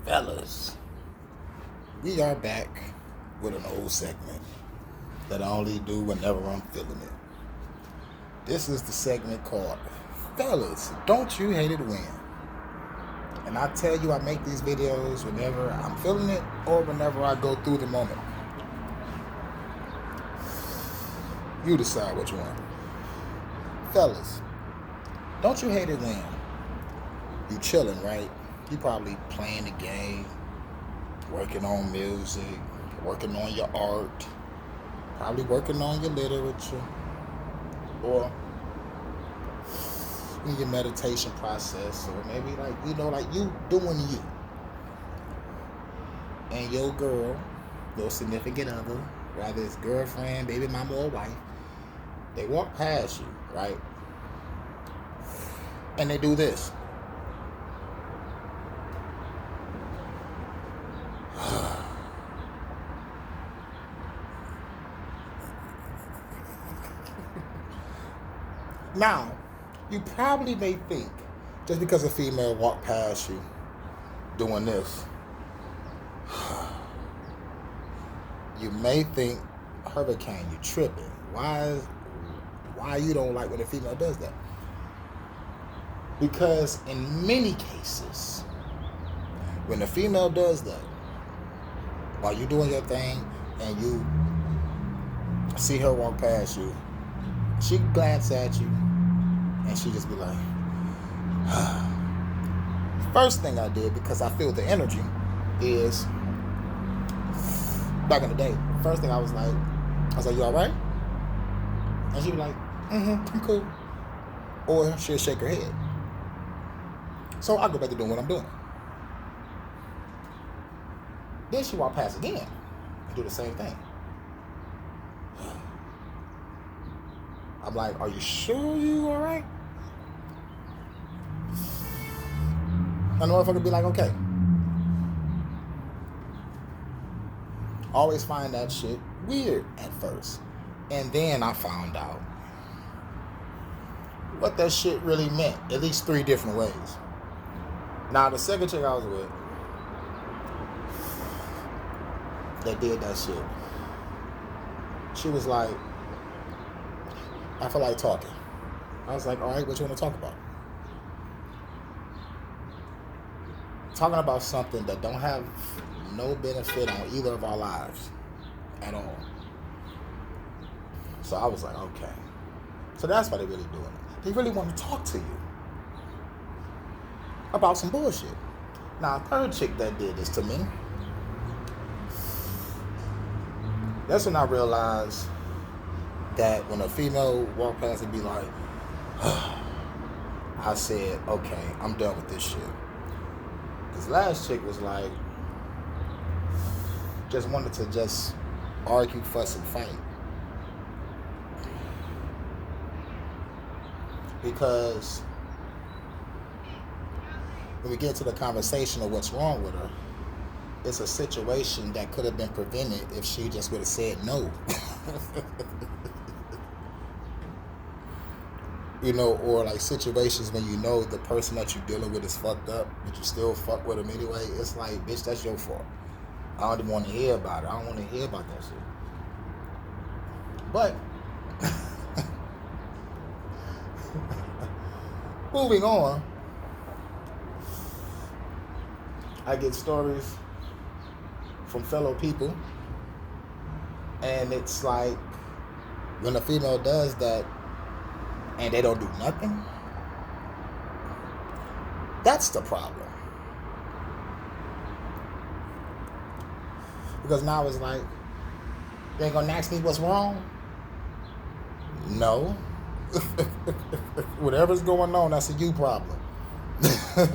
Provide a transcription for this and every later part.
Fellas, we are back with an old segment that I only do whenever I'm feeling it. This is the segment called Fellas, Don't You Hate It When? And I tell you, I make these videos whenever I'm feeling it or whenever I go through the moment. You decide which one. Fellas, don't you hate it when you chilling, right? You probably playing the game, working on music, working on your art, probably working on your literature, or in your meditation process, or maybe like you doing you. And your girl, your significant other, whether it's girlfriend, baby mama, or wife, they walk past you, right? And they do this. Now, you probably may think, just because a female walked past you doing this, you may think, Hurricane, you tripping. Why you don't like when a female does that? Because in many cases, when a female does that, while you doing your thing and you see her walk past you, she glance at you and she just be like, First thing I did, because I feel the energy, is back in the day, first thing I was like, you alright? And she'd be like, I'm cool. Or she'll shake her head. So I go back to doing what I'm doing. Then she walk past again and do the same thing. I'm like, are you sure you alright? And the motherfucker be like, okay. Always find that shit weird at first. And then I found out what that shit really meant, at least 3 different ways. Now, the second chick I was with that did that shit, she was like, I feel like talking. I was like, all right, what you want to talk about? Talking about something that don't have no benefit on either of our lives at all. So I was like, okay. So that's why they really doing it. They really want to talk to you about some bullshit. Now, a third chick that did this to me, that's when I realized that when a female walked past and be like, I said, okay, I'm done with this shit. This last chick was like, just wanted to just argue, fuss, and fight. Because when we get to the conversation of what's wrong with her, it's a situation that could have been prevented if she just would have said no. You know, or like situations when you know the person that you're dealing with is fucked up, but you still fuck with them anyway. It's like, bitch, that's your fault. I don't even want to hear about it. I don't want to hear about that shit. But moving on, I get stories from fellow people, and it's like when a female does that and they don't do nothing, that's the problem. Because now it's like, you ain't gonna ask me what's wrong? No. Whatever's going on, that's a you problem.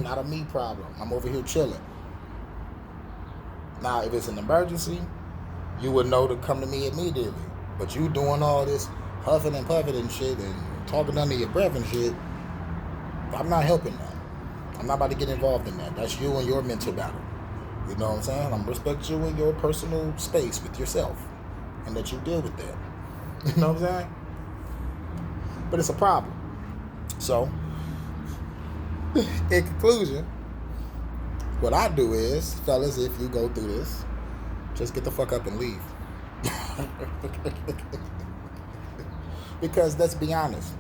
Not a me problem. I'm over here chilling. Now, if it's an emergency, you would know to come to me immediately. But you doing all this huffing and puffing and shit and talking under your breath and shit, I'm not helping that. I'm not about to get involved in that. That's you and your mental battle. You know what I'm saying? I'm respect you in your personal space with yourself, and that you deal with that. You know what I'm saying? But it's a problem. So, in conclusion, What I do is, fellas, if you go through this, just get the fuck up and leave. Because let's be honest,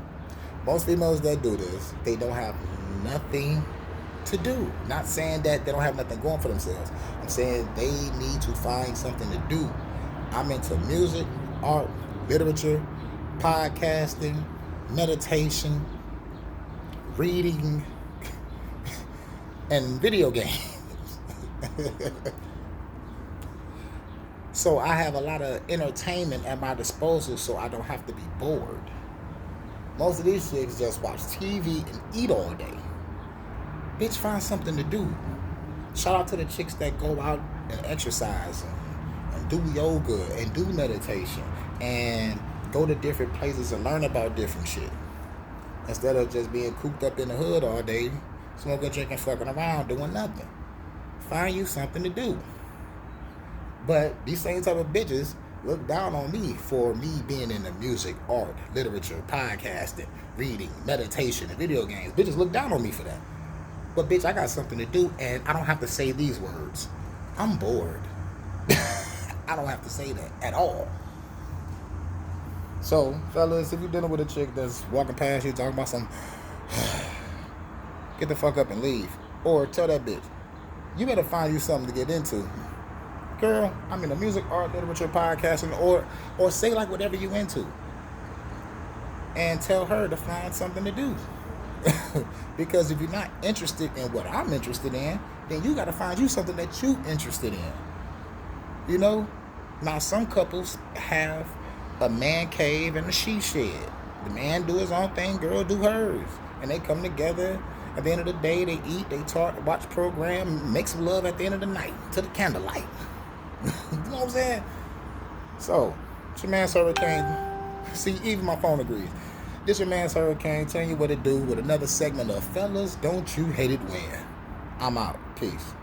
most females that do this, they don't have nothing to do. Not saying that they don't have nothing going for themselves. I'm saying they need to find something to do. I'm into music, art, literature, podcasting, meditation, reading, and video games. So I have a lot of entertainment at my disposal, so I don't have to be bored. Most of these chicks just watch TV and eat all day. Bitch, find something to do. Shout out to the chicks that go out and exercise and do yoga and do meditation and go to different places and learn about different shit. Instead of just being cooped up in the hood all day, smoking, drinking, fucking around, doing nothing. Find you something to do. But these same type of bitches look down on me for me being in the music, art, literature, podcasting, reading, meditation, and video games. Bitches look down on me for that. But bitch, I got something to do, and I don't have to say these words. I'm bored. I don't have to say that at all. So, fellas, if you're dealing with a chick that's walking past you talking about some, get the fuck up and leave. Or tell that bitch, you better find you something to get into. Girl, I'm in the music, art, literature, podcasting, or say like whatever you into. And tell her to find something to do. Because if you're not interested in what I'm interested in, then you got to find you something that you interested in. You know? Now, some couples have a man cave and a she shed. The man do his own thing, girl do hers. And they come together. At the end of the day, they eat, they talk, watch program, make some love at the end of the night to the candlelight. You know what I'm saying? So, it's your man's Hurricane. See, even my phone agrees. This your man's Hurricane telling you what to do with another segment of Fellas Don't You Hate It When. I'm out. Peace.